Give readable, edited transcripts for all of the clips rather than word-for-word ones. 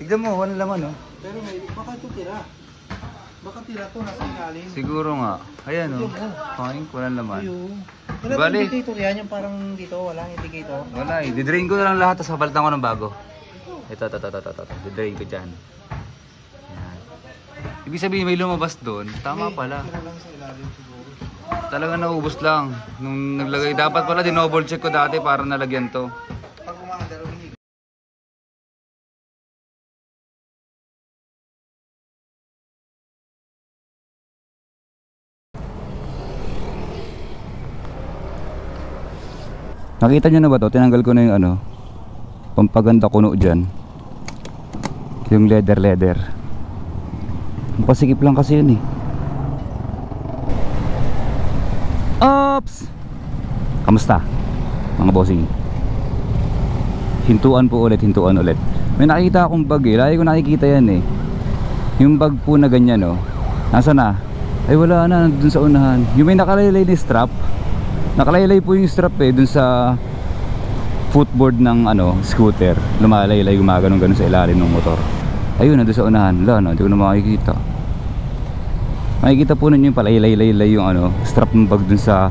Tignan mo, walang laman oh. Pero may, baka ito tira. Baka tira to, nasa ilalim. Siguro nga. Ayan oh. Fine, walang laman. Ayun. Wala Bali. bang indicator yan? Yung parang dito, walang indicator. Wala eh. Didrain ko na lang lahat, tapos kapalitan ko ng bago. Ito. Didrain ko dyan. Yan. Ibig sabihin may lumabas doon. Tama pala. Tira lang sa ilalim siguro. Talaga naubos lang. Nung naglagay, dapat pala dinoble check ko dati para nalagyan to. Pag umaandar, uminig. Nakita nyo na ba to? Tinanggal ko na yung ano, pampaganda kuno dyan. Yung leather. Ang pasikip lang kasi yun eh. Oops! Kamusta mga bossing? Hintuan ulit. May nakita akong bag eh. Lagi ko nakikita yan eh. Yung bag po na ganyan oh. Nasaan na? Ay wala na, dun sa unahan. Yung may nakalaylay na strap. Nakalaylay po yung strap eh dun sa footboard ng ano, scooter. Lumalaylay, gumagano sa ilalim ng motor. Ayun, nandun sa unahan. Wala na, hindi ko na makikita. Makikita po ninyo yung palaylay yung ano, strap ng bag dun sa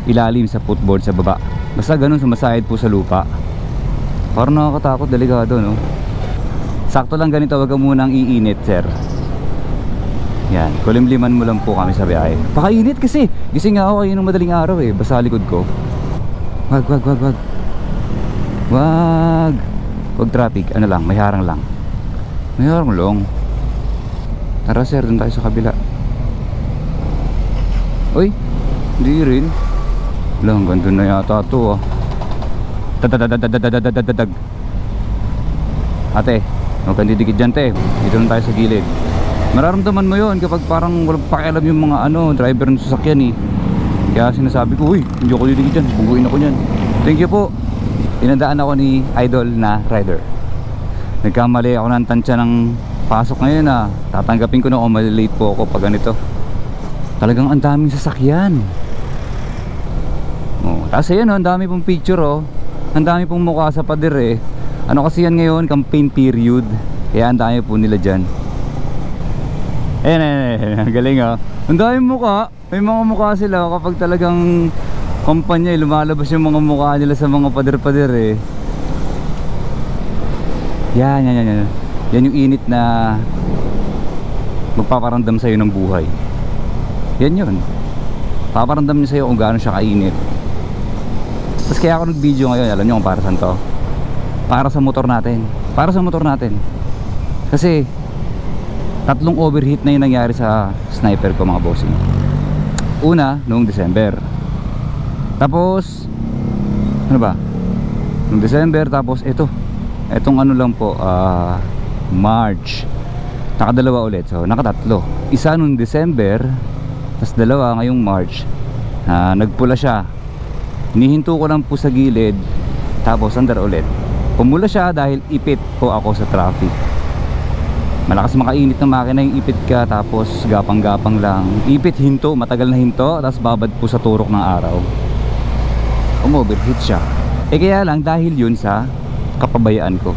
ilalim sa footboard sa baba. Basta ganun, sumasahid po sa lupa. Parang nakakatakot, delikado no. Sakto lang ganito, wag ka munang iinit sir. Yan, kulimliman mo lang po kami sa biyahe. Pakainit kasi. Gising nga ako kayo ng madaling araw eh. Basta likod ko. Wag. Wag traffic. Ano lang, may harang lang. Tara sir, dun tayo sa kabila. Uy, hindi rin. Wala, hanggang dun na yata ito ah. Dadadadadadadadadadadad. Ate, huwag kang didikit dyan te. Dito lang tayo sa gilid. Mararamdaman mo yon kapag parang walang pakialam yung mga ano, driver ng sasakyan eh. Kaya sinasabi ko, uy, hindi ako didikit dyan, buguin ako dyan. Thank you po. Inandaan ako ni idol na rider. Nagkamali ako ng tansya ng pasok ngayon ah. Tatanggapin ko na kung malilate po ako pag ganito. Talagang ang daming sasakyan. Oh, tapos ayan oh, ang dami pong picture oh. Ang dami pong mukha sa pader eh. Ano kasi yan ngayon, campaign period. Kaya ang dami po nila dyan. Ayan, galing oh. Ang dami mukha. May mga mukha sila kapag talagang kumpanya eh, lumalabas yung mga mukha nila sa mga pader-pader eh. Yan. Yan yung init na magpaparamdam sa'yo ng buhay. Yan yun. Paparamdam niya sa'yo kung gaano siya kainit. Tapos kaya ako nag-video ngayon, alam niyo kung para saan to? Para sa motor natin. Kasi tatlong overheat na yung nangyari sa sniper ko mga bossing. Una, noong December. Tapos ano ba? Noong December, tapos etong ano lang po, March. Nakadalawa ulit, so nakatatlo. Isa noong December, tapos dalawa ngayong March. Nagpula siya. Hinihinto ko lang po sa gilid, tapos andar ulit. Pumula siya dahil ipit po ako sa traffic. Malakas makainit ng makina yung ipit ka, tapos gapang-gapang lang. Ipit, hinto, matagal na hinto, tapos babad po sa turok ng araw. Overheat siya. Kaya lang dahil yun sa kapabayaan ko.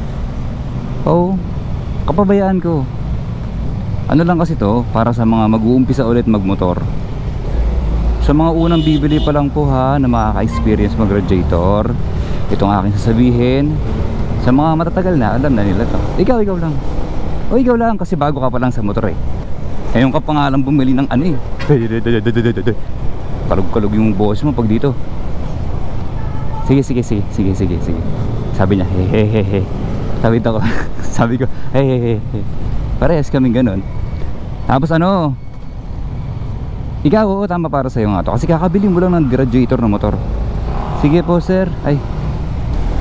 Kapabayaan ko. Ano lang kasi to, para sa mga mag-uumpisa ulit magmotor. Sa mga unang bibili pa lang po ha, na makaka-experience mag-radiator, itong aking sasabihin. Sa mga matatagal na, alam na nila to. Ikaw lang. Ikaw lang kasi bago ka pa lang sa motor eh. Ngayon ka pa nga lang bumili ng ano eh. Kalog-kalog yung boss mo pag dito. Sige. Sabi niya, hehehe. Sabi ko, hehehe. Parehas kaming ganun. Tapos ano, ikaw, oo, tama para sa'yo nga to. Kasi kakabili mo lang ng radiator ng motor. Sige po sir. Ay,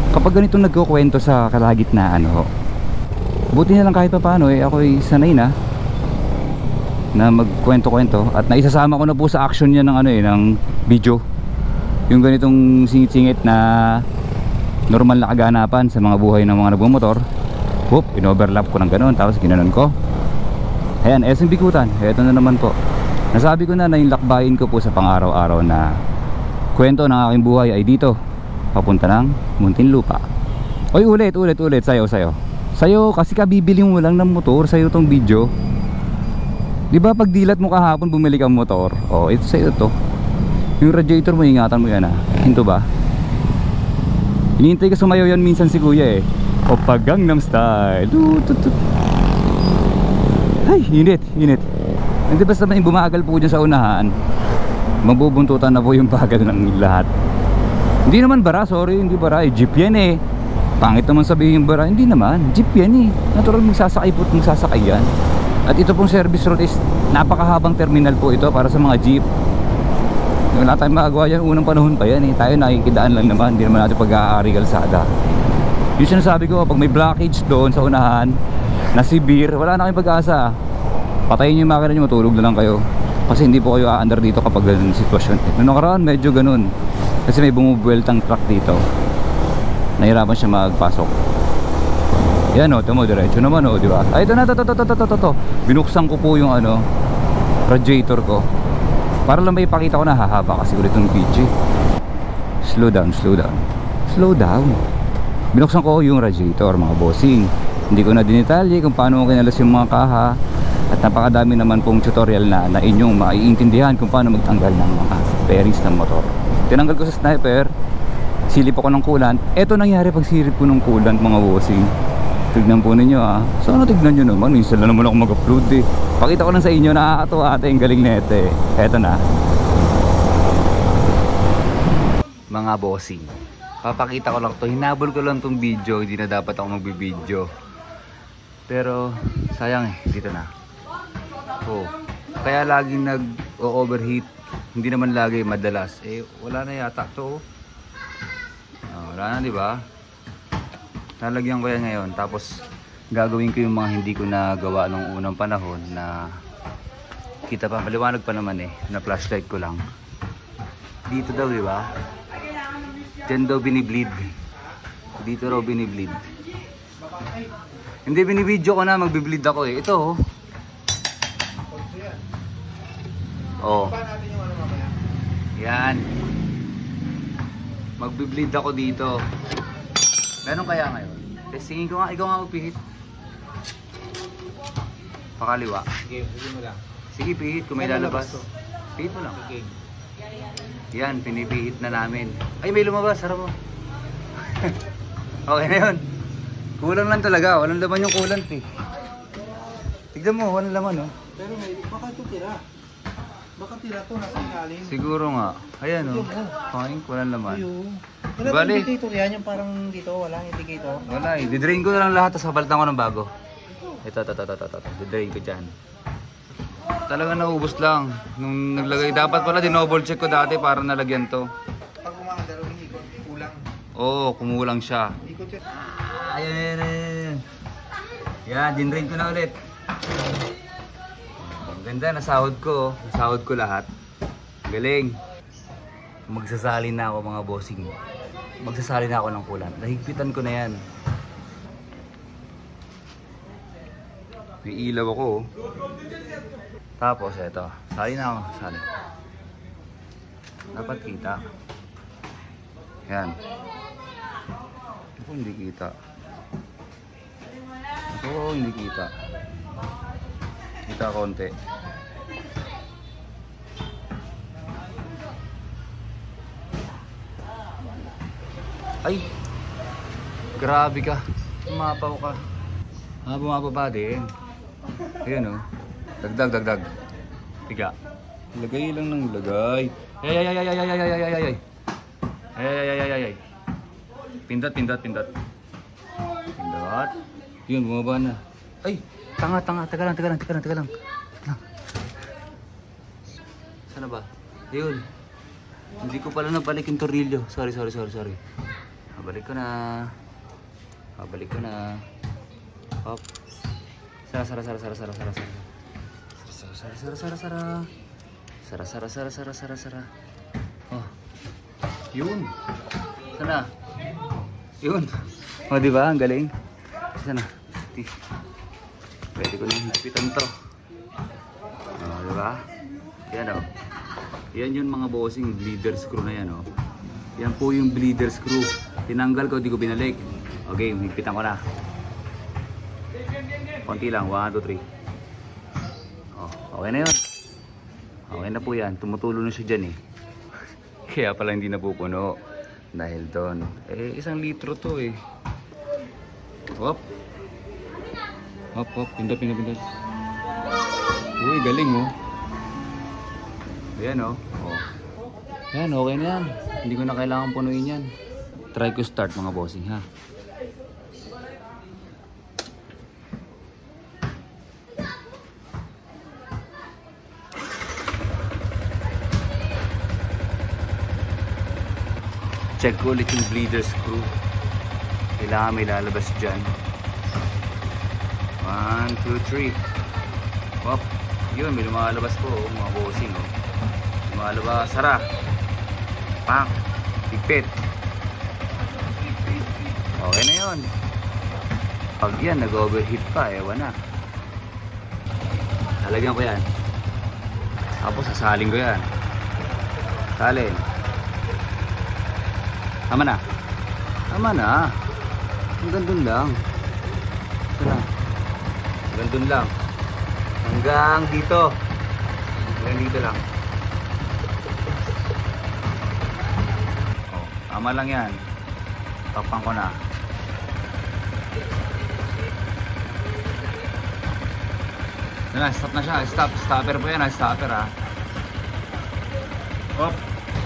kapag ganitong nagkukwento sa kalagitnaan ho, buti na lang kahit pa paano eh, ako'y sanay na magkwento-kwento. At naisasama ko na po sa action niya ng ano eh, ng video. Yung ganitong singit-singit na normal na kaganapan sa mga buhay ng mga nagmumotor. Whoop, in-overlap ko ng ganun, tapos ginanon ko. Ayan, SM Bikutan. Eto na naman po. Nasabi ko na yung lakbayin ko po sa pang-araw-araw na kwento ng aking buhay ay dito, papunta ng Muntinlupa. Oy, ulit, sayo. Sa'yo, kasi kabibili mo lang ng motor, sa'yo tong video. Di ba pag dilat mo kahapon bumili kang motor? Oh, ito sa'yo to. Yung radiator mo, ingatan mo yan ha. Hinto ba? Hinihintay ka sumayaw yan minsan si kuya eh. O pag Gangnam Style. Ay, init, init. Hindi basta may bumagal po dyan sa unahan, mabubuntutan na po yung bagal ng lahat. Hindi naman bara, sorry, hindi bara eh. Jeep yan eh. Pangit naman sabihin yung bara, hindi naman. Jeep yan eh. Natural magsasakay po at magsasakay yan. At ito pong service road is napakahabang terminal po ito para sa mga jeep. Wala tayong magagawa yan, unang panahon pa yan eh. Tayo nakikidaan lang naman, hindi naman natin pag-aari kalsada. Yung sinasabi ko, pag may blockage doon sa unahan na severe, wala na kayong pag-asa. Patayin nyo yung makina nyo, matulog na lang kayo. Kasi hindi po kayo aandar dito kapag ganun sitwasyon. Noong nakaraan medyo ganun, kasi may bumubueltang truck dito. Nahirapan siya magpasok. Yan o, tamo diretso naman o, di ba? Ay, ito na, to. Binuksan ko po yung ano, radiator ko. Para lang may ipakita ko na hahaba kasi ulit yung PG. Slow down, slow down. Slow down. Binuksan ko yung radiator, mga bossing. Hindi ko na dinitalye kung paano ko kinalas yung mga kaha. At napakadami naman pong tutorial na inyong maiintindihan kung paano magtanggal ng mga bearings ng motor. Tinanggal ko sa sniper, silip ako ng coolant. Ito nangyari pag silip ko ng coolant, mga bossing. Tignan po ninyo ha. Sana tignan nyo naman, minsan lang naman ako mag-upload eh. Pakita ko lang sa inyo, nakakatawa ate, yung galing na ito eh. Eto na. Mga bossing, papakita ko lang to. Hinabol ko lang tong video, hindi na dapat ako magbibideo. Pero sayang eh, dito na. Oh, kaya laging nag-overheat. Hindi naman lagi, madalas. Eh, wala na yata to. Oh, wala na, di ba? Lalagyan ko yan ngayon. Tapos, gagawin ko yung mga hindi ko nagawa nung unang panahon na kita pa, maliwanag pa naman eh. Na flashlight ko lang. Dito daw, di ba? Diyan daw binibleed. Dito raw binibleed. Hindi, binibidyo ko na, magbibleed ako eh. Ito oh. Oh. Yan. Magbibleed ako dito. Meron kaya ngayon? Testingin ko nga, ikaw nga magpihit. Pakaliwa. Sige, sige mo lang. Sige, pihit kung may lalabas. Pihit mo lang. Okay. Yan, pinipihit na namin. Ay, may lumabas, harap mo. Okay na yun. Kulang lang talaga, walang laman yung coolant eh. Tignan mo, walang laman oh. Pero may, baka ito tira. Baka tira to, nasa ilalim. Siguro nga. Ayan oh. Fine, walang laman. Ayun. Wala Bali. bang indicator yan, yung parang dito, walang indicator. Wala eh, didrain ko na lang lahat, tapos kapalitan ko ng bago. Ito. Didrain ko dyan. Talagang naubos lang. Nung naglagay, dapat pala dinoble check ko dati para nalagyan to. Pag umaandar, ikot, kulang. Oo, kumulang siya. Ikot siya. Ayan. Yan, dinrain ko na ulit. Ang ganda, nasahod ko. Nasahod ko lahat. Galing. Magsasali na ako mga bossing. Magsasali na ako ng kulan. Nahigpitan ko na yan. May ilaw ako. Tapos eto. Sali na ako. Sali. Dapat kita. Yan. Ako hindi kita. Ako hindi kita. Kita konti. Ay! Grabe ka. Tumapaw ka. Bumababa din. Ayan o. Dagdag. Tiga. Lagay lang ng lagay. Ay. Pindot. Yun, bumaba na. Ay! Tanga. Taga lang. Sana ba? Ayun. Hindi ko pala nabalik yung tornilyo. Sorry. Babalik ko na. Hop. Sara. Sara. Oh. Yun. Sana. Yun. O, diba? Ang galing. Sana. Pwede ko nang higpitan to. O, diba? Yan o. Yan yun mga bossing, bleeder screw na yan o. Yan po yung bleeder screw. Tinanggal ko, di ko binalik. Okay, higpitan ko na. Konti lang, 1, 2, 3. Oh, okay na yun. Okay na po yan, tumutulo na siya dyan eh. Kaya pala hindi napupuno. Dahil doon. Eh, 1 litro to eh. Hop. Hop, hop, pindot. Uy, galing oh. Ayan oh. Oh. Yan, okay na yan. Hindi ko na kailangan punuin yan. Try ko start mga bossing ha. Check ko ulit yung bleeder screw. Kailangan may lalabas dyan. 1, 2, 3. Hop. Yun, may lumalabas po oh, mga bossing oh. Lumalabas. Sara. Pak. Pipit. Okay na yun. Pag yan nag-overheat pa, ewan na. Lalagyan ko yan. Tapos sasalin ko yan. Salin. Tama na. Tama na. Hanggang dun lang. Ito na. Hanggang dun lang. Hanggang dito. Hanggang dito lang. Oh, tama lang yan. Takpan ko na. Yan na, stop na siya. Stop. Stopper po yan ha. Stopper ha. Hop.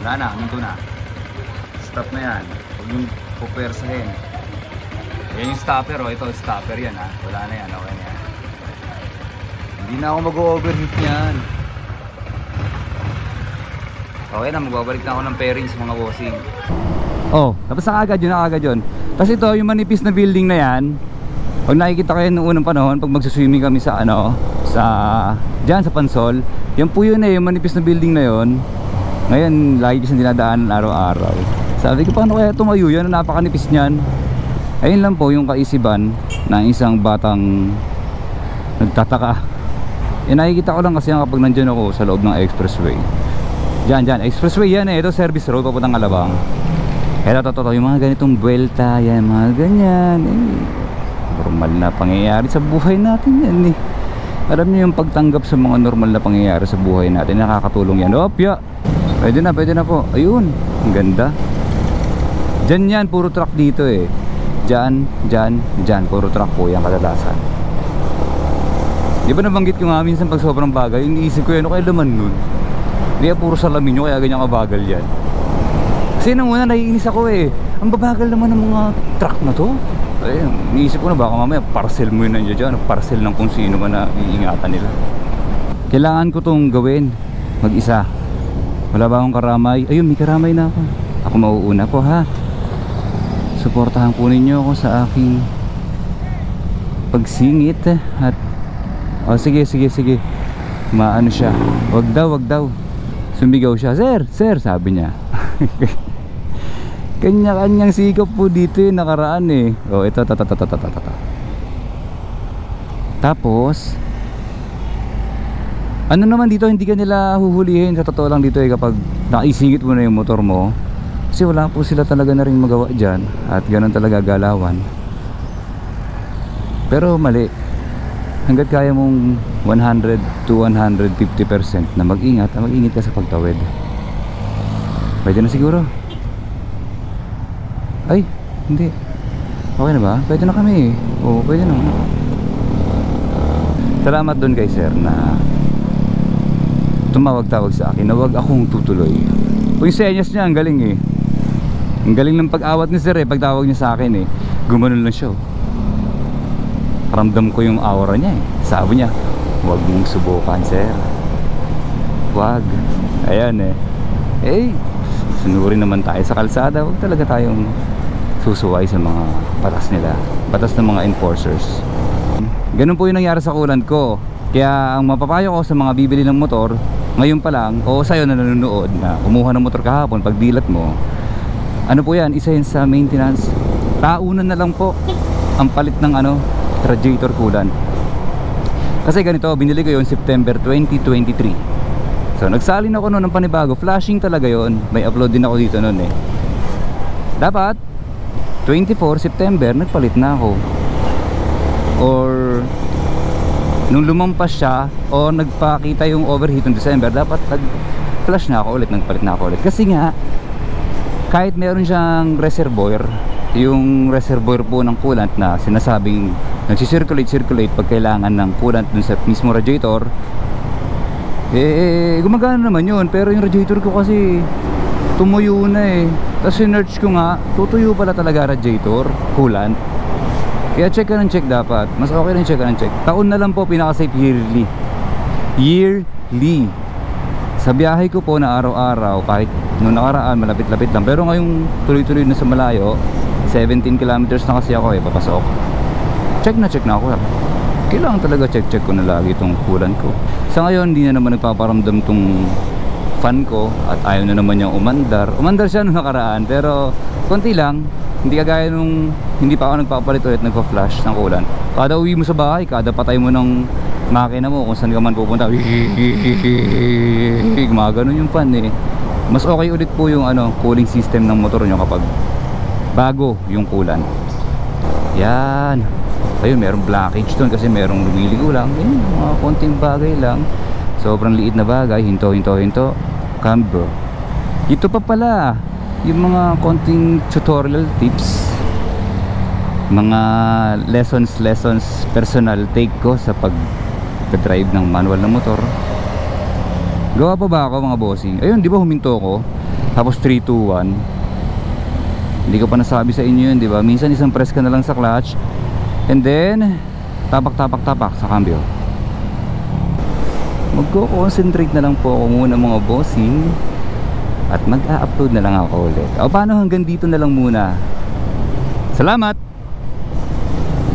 Wala na. Minto na. Stop na yan. Huwag yung pupersahin. Yan yung stopper oh. Ito stopper yan ha. Wala na yan. Okay na yan. Hindi na ako mag-overheat yan. Okay na. Magbabalik na ako ng pairings mga bossing. Oh. Tapos nakagad yun. Tapos ito yung manipis na building na yan. Pag nakikita kayo noong unang panahon, pag magsiswimming kami sa ano, dyan sa Pansol, yan po yun eh, yung manipis na building na yun. Ngayon, lagi ko siyang dinadaanan araw-araw. Sabi ko, paano kaya tumayo yan? Napakanipis niyan. Ayun lang po yung kaisipan ng isang batang nagtataka. Nakikita ko lang kasi kapag nandyan ako sa loob ng expressway. Dyan, expressway yan eh. Ito service road, papuntang Alabang. Ito, yung mga ganitong buwelta, yan, mga ganyan. Normal na pangyayari sa buhay natin yan eh. Alam niyo yung pagtanggap sa mga normal na pangyayari sa buhay natin, nakakatulong yan. Opya! Pwede na po. Ayun, ang ganda. Dyan yan, puro truck dito eh. Dyan, puro truck po yan kadalasan. Di ba nabanggit ko nga minsan pag sobrang bagay, iniisip ko yan, ano kaya laman nun? Di ba puro salamin nyo, kaya ganyan kabagal yan. Kasi nang una naiinis ako eh. Ang babagal naman ng mga truck na to. Ay, iniisip ko na baka mamaya parcel mo yun nandiyan dyan. Parcel ng kung sino man na iingatan nila. Kailangan ko tong gawin mag-isa. Wala ba akong karamay? Ayun, may karamay na ako. Ako mauuna po ha. Suportahan po ninyo ako sa aking pagsingit. At oh, sige. Maano siya. Wag daw. Sumigaw siya. Sir, sabi niya. Kanya-kanyang sikap po dito yung nakaraan eh. Oh, ito. Tapos ano naman dito, hindi ka nila huhulihin. Sa totoo lang dito eh, kapag nakaisingit mo na yung motor mo. Kasi wala po sila talaga na rin magawa dyan. At ganun talaga galawan. Pero mali. Hanggat kaya mong 100 to 150% na mag-ingat ka sa pagtawid. Pwede na siguro. Ay, hindi. Okay na ba? Pwede na kami eh. Oo, pwede na. Salamat doon kay sir na tumawag-tawag sa akin na wag akong tutuloy. Yung senyas niya, ang galing eh. Ang galing ng pag-awat ni sir eh. Pagtawag niya sa akin eh, gumanon lang siya. Ramdam ko yung aura niya eh. Sabi niya, wag mong subukan sir. Wag. Ayan eh. Sunurin naman tayo sa kalsada. Wag talaga tayong susuway sa mga batas nila, batas ng mga enforcers. Ganun po yung nangyari sa kulant ko. Kaya ang mapapayo ko sa mga bibili ng motor ngayon pa lang, o sa'yo na nanonood na kumuha ng motor kahapon, pag dilat mo, ano po yan, isa yun sa maintenance. Taunan na lang po ang palit ng radiator coolant. Kasi ganito, binili ko yun September 2023. So nagsalin ako noon ng panibago. Flashing talaga yon. May upload din ako dito noon eh. Dapat 24 September nagpalit na ako. or nung lumampas siya o nagpakita yung overheat ng December, dapat nag-flush na ako ulit, nagpalit na ako ulit. Kasi nga, kahit meron siyang reservoir, yung reservoir po ng coolant na sinasabing nagsisirculate pag kailangan ng coolant dun sa mismo radiator, gumagana naman yun. Pero yung radiator ko kasi tumuyo na eh. Tapos sinearch ko nga, tutuyo pala talaga radiator coolant. Kaya check ka ng check dapat. Mas okay rin check ka ng check. Taon na lang po pinaka-safe yearly. Yearly. Sa biyahe ko po na araw-araw, kahit noong nakaraan malapit-lapit lang, pero ngayong tuloy-tuloy na sa malayo, 17 kilometers na kasi ako papasok. Check na ako. Kailangan talaga check ko na lagi itong coolant ko. Sa ngayon, hindi na naman nagpaparamdam tong fan ko at ayaw na naman niyang umandar. Umandar siya noong nakaraan, pero konti lang. Hindi kagaya nung hindi pa ako nagpapalit ulit, nagpa-flash ng coolant. Kada uwi mo sa bahay, kada patay mo ng makina mo, kung saan ka man pupunta, gumaganon yung fan eh. Mas okay ulit po yung cooling system ng motor nyo kapag bago yung coolant. Yan. Ayun, merong blockage doon kasi merong lumiligo lang. Yan, mga konting bagay lang. Sobrang liit na bagay. Hinto. Cambio. Ito pa pala yung mga konting tutorial tips, mga lessons personal take ko sa pag-drive ng manual na motor. Gawa pa ba ako mga bossing? Ayun, di ba huminto ko? Tapos 3, 2, 1. Hindi ko pa nasabi sa inyo yun, di ba? Minsan isang press ka na lang sa clutch and then tapak sa cambio. Magko-concentrate na lang po ako muna mga bossing at mag-a-upload na lang ako ulit. O paano, hanggang dito na lang muna. Salamat!